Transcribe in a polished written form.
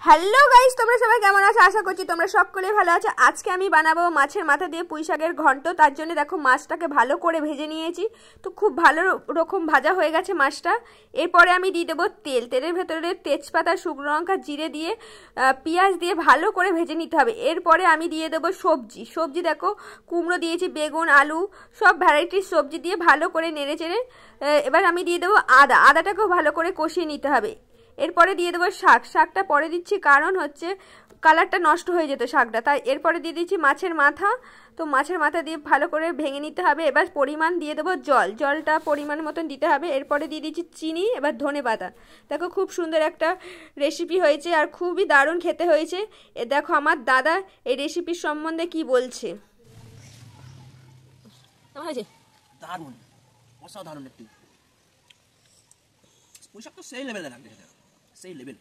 Hello guys, তোমরা সবাই কেমন আছো? আশা করছি তোমরা সকলে ভালো আছো। আজকে আমি বানাবো মাছের মাথা দিয়ে পুঁই শাকের ঘন্ট। তার জন্য দেখো মাছটাকে ভালো করে ভেজে নিয়েছি। তো খুব ভালো রকম ভাজা হয়ে গেছে মাছটা। এরপরে আমি দিয়ে দেবো তেল। তেলের ভেতরে তেজপাতা, শুকনো লঙ্কা, জিরে দিয়ে পেঁয়াজ দিয়ে ভালো করে ভেজে নিতে হবে। এরপরে আমি দিয়ে দেবো সবজি দেখো কুমড়ো দিয়েছি, বেগুন, আলু, সব ভ্যারাইটির সবজি দিয়ে ভালো করে নেড়ে চেড়ে এবার আমি দিয়ে দেবো আদাটাকেও ভালো করে কষিয়ে নিতে হবে। এরপরে দিয়ে দেবো শাকটা পরে দিচ্ছি, কারণ হচ্ছে কালারটা নষ্ট হয়ে যেত শাকটা, তাই এরপরে দিয়ে দিচ্ছি মাছের মাথা। তো মাছের মাথা দিয়ে ভালো করে ভেঙে নিতে হবে। এবার পরিমাণ দিয়ে দেবো জলটা পরিমাণ মতন দিতে হবে। এরপরে দিয়ে দিচ্ছি চিনি, এবার ধনেপাতা। দেখো খুব সুন্দর একটা রেসিপি হয়েছে আর খুবই দারুণ খেতে হয়েছে। দেখো আমার দাদা এই রেসিপির সম্বন্ধে কি বলছে। কেমন হয়েছে? দারুণ, অসাধারণ একটি পোশাক তো সেই লেভেলে লাগবে, সেই লেভেল।